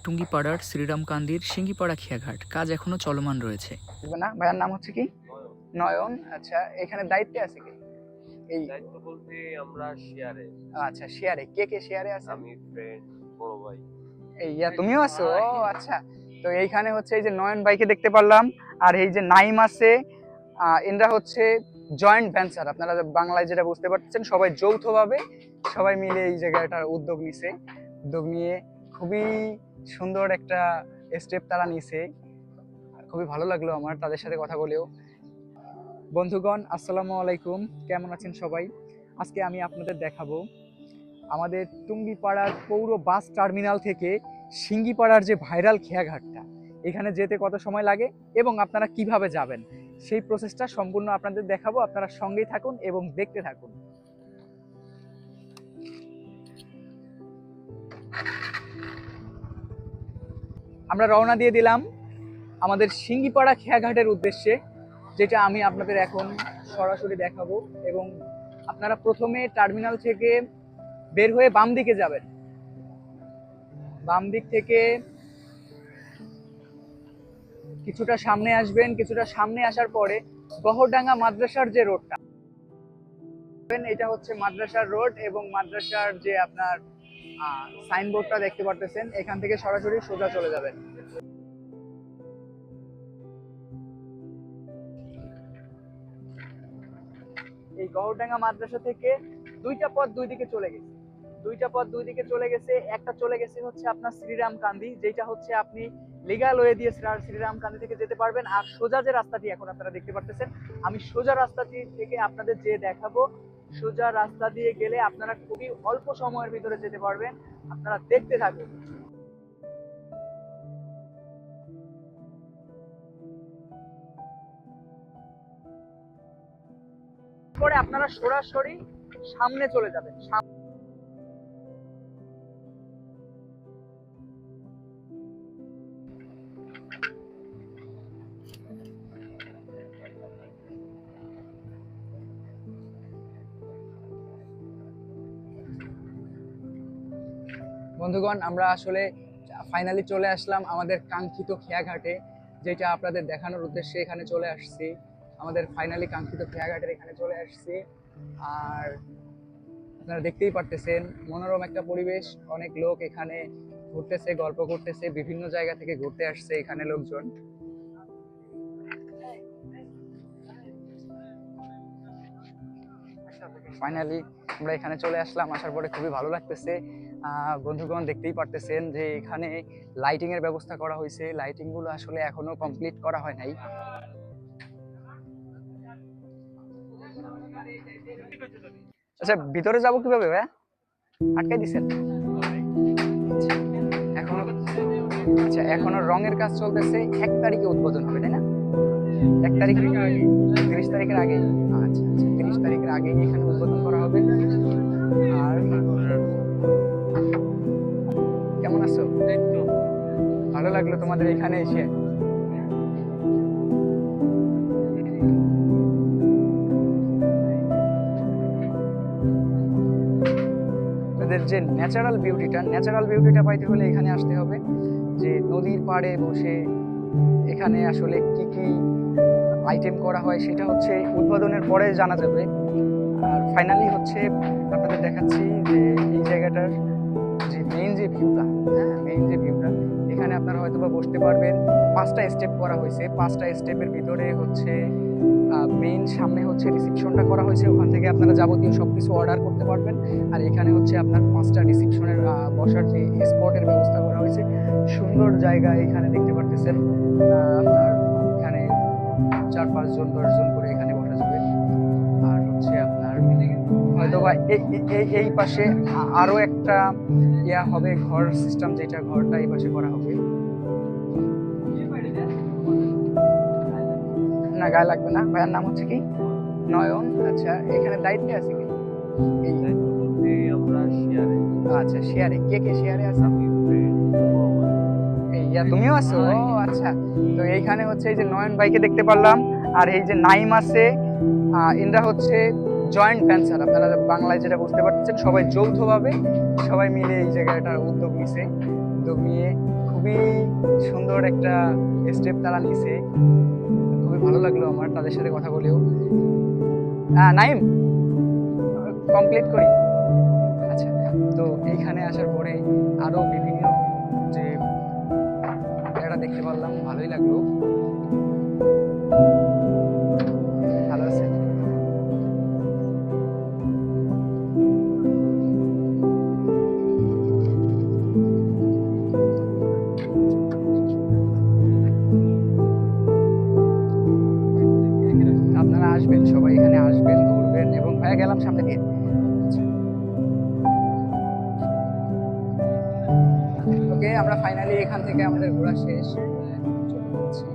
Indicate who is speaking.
Speaker 1: টুঙ্গিপাড়ার শ্রীরামকান্দির সিঙ্গিপাড়া খেয়াঘাট কাজ এখনো চলমান রয়েছে।
Speaker 2: না ভাইয়ার নাম হচ্ছে কি? নয়ন। আচ্ছা, এখানে দায়িত্বে আছে কি? এই
Speaker 3: দায়িত্ব বলতে আমরা শেয়ারে।
Speaker 2: আচ্ছা, শেয়ারে কে কে শেয়ারে আছে?
Speaker 3: আমি, ফ্রেন্ড, বড় ভাই।
Speaker 2: তুমিও আছো? ও আচ্ছা। তো এইখানে হচ্ছে এই যে নয়ন ভাইকে দেখতে পারলাম, আর এই যে নাইম আছে, এনরা হচ্ছে জয়েন্ট ভেঞ্চার। আপনারা বাংলায় যেটা বুঝতে পারছেন, সবাই যৌথভাবে সবাই মিলে এই জায়গাটার উদ্যোগ নিছে। উদ্যোগ নিয়ে খুবই সুন্দর একটা স্টেপ তারা নিছে। খুবই ভালো লাগলো আমার তাদের সাথে কথা বলেও। বন্ধুগণ, আসসালামু আলাইকুম, কেমন আছেন সবাই? আজকে আমি আপনাদের দেখাবো আমাদের টুঙ্গিপাড়ার পৌর বাস টার্মিনাল থেকে সিঙ্গিপাড়ার যে ভাইরাল খেয়াঘাটটা, এখানে যেতে কত সময় লাগে এবং আপনারা কিভাবে যাবেন, সেই প্রসেসটা সম্পূর্ণ আপনাদের দেখাবো। আপনারা সঙ্গেই থাকুন এবং দেখতে থাকুন। আমরা রওনা দিয়ে দিলাম আমাদের সিঙ্গিপাড়া খেয়াঘাটের উদ্দেশ্যে, যেটা আমি আপনাদের এখন সরাসরি দেখাবো। এবং আপনারা প্রথমে টার্মিনাল থেকে বের হয়ে বাম দিকে যাবেন। বাম দিক থেকে কিছুটা সামনে আসবেন। কিছুটা সামনে আসার পরে গহরডাঙ্গা মাদ্রাসার যে রোডটা, এটা হচ্ছে মাদ্রাসার রোড। এবং মাদ্রাসার যে আপনার সাইনবোর্ডটা দেখতে পারতেছেন, এখান থেকে সরাসরি সোজা চলে যাবেন। এই গহরডাঙ্গা মাদ্রাসা থেকে দুইটা পথ দুই দিকে চলে গেছে। একটা চলে গেছে হচ্ছে আপনার শ্রীরামকান্দি, যেটা হচ্ছে আপনি লিগাল ওয়ে দিয়ে শ্রীরামকান্দি থেকে যেতে পারবেন। আর সোজা যে রাস্তাটি এখন আপনারা দেখতে পারতেছেন, আমি সোজা রাস্তাটি থেকে আপনাদের যে দেখাবো, সোজা রাস্তা দিয়ে গেলে আপনারা খুবই অল্প সময়ের ভিতরে যেতে পারবেন। আপনারা দেখতে থাকুন। পরে আপনারা সরাসরি সামনে চলে যাবেন। বন্ধুগণ, আমরা আসলে ফাইনালি চলে আসলাম আমাদের কাঙ্ক্ষিত খেয়াঘাটে, যেটা আপনাদের দেখানোর উদ্দেশ্যে এখানে চলে আসছি। আমাদের ফাইনালি কাঙ্ক্ষিত খেয়াঘাটের এখানে চলে আসছি। আর আপনারা দেখতেই পারতেছেন মনোরম একটা পরিবেশ। অনেক লোক এখানে ঘুরতেছে, গল্প করতেছে, বিভিন্ন জায়গা থেকে ঘুরতে আসছে এখানে লোকজন। ফাইনালি আমরা এখানে চলে আসলাম। আসার পরে খুবই ভালো লাগতেছে। বন্ধুগণ, দেখতেই পারতেছেন যে এখানে লাইটিং এর ব্যবস্থা করা হয়েছে। লাইটিং গুলো আসলে এখনো কমপ্লিট করা হয় নাই। আচ্ছা, ভিতরে যাবো কিভাবে ভাই? আটকাই দিচ্ছেন? এখনো রঙের কাজ চলতেছে। 1 তারিখে উদ্বোধন হবে, তাই না? 1 তারিখ, 30 তারিখের আগে। আচ্ছা, 30 তারিখের আগে এখানে উদ্বোধন করা হবে। আর কেমন আছো? ভালো লাগলো তোমাদের এখানে এসে। যে ন্যাচারাল বিউটিটা পাইতে হলে এখানে আসতে হবে। যে নদীর পাড়ে বসে এখানে আসলে কি কি আইটেম করা হয় সেটা হচ্ছে উদ্বোধনের পরে জানা যাবে। আর ফাইনালি হচ্ছে আপনাদের দেখাচ্ছি যে এই জায়গাটার যে মেইন যে ভিউটা, এখানে আপনারা হয়তো বা বসতে পারবেন। 5টা স্টেপ করা হয়েছে। 5টা স্টেপের ভিতরে হচ্ছে মেইন সামনে হচ্ছে রিসিপশনটা করা হয়েছে। ওখান থেকে আপনারা যাবতীয় সবকিছু অর্ডার করতে পারবেন। আর এখানে হচ্ছে আপনার 5টা রিসিপশনের বসার যে স্পটের ব্যবস্থা করা হয়েছে। সুন্দর জায়গা এখানে দেখতে পারতেছেন। আপনার এখানে 4-5 জন 10 জন করে এখানে বসা যাবে। আর হচ্ছে আপনার হয়তো বা এই পাশে আরো একটা হবে, ঘর সিস্টেম, যেটা ঘরটা এই পাশে করা হবে। না, গায়ে লাগবে না। ভাইয়ার নাম হচ্ছে কি? নয়ন। আচ্ছা, এখানে দায়িত্বে আছে কি?
Speaker 3: এই দায়িত্ব বলতে আমরা শেয়ারে।
Speaker 2: আচ্ছা, শেয়ারে কে কে শেয়ারে আছে?
Speaker 3: আমি, ফ্রেন্ড, বড় ভাই।
Speaker 2: তুমিও আছো? ও আচ্ছা। তো এইখানে হচ্ছে এই যে নয়ন ভাইকে দেখতে পারলাম, আর এই যে নাইম আছে, এনরা হচ্ছে জয়েন্ট ভেঞ্চার। আপনারা বাংলায় যেটা বুঝতে পারছেন, সবাই যৌথভাবে সবাই মিলে এই জায়গাটার উদ্যোগ নিয়ে খুবই সুন্দর একটা স্টেপ তারা নিছে, খুবই ভালো লাগলো আমার তাদের সাথে কথা বলেও। নাইম, কমপ্লিট করি। আচ্ছা, তো এইখানে আসার পরে আরো বিভিন্ন যে জায়গাটা দেখতে পারলাম, ভালোই লাগলো। ভালো আছে? আপনারা আসবেন, সবাই এখানে আসবেন, ঘুরবেন। এবং ভাইয়া গেলাম সামনে দিয়ে। ওকে, আমরা ফাইনালি এখান থেকে আমাদের ঘোরা শেষ, চলে যাচ্ছি।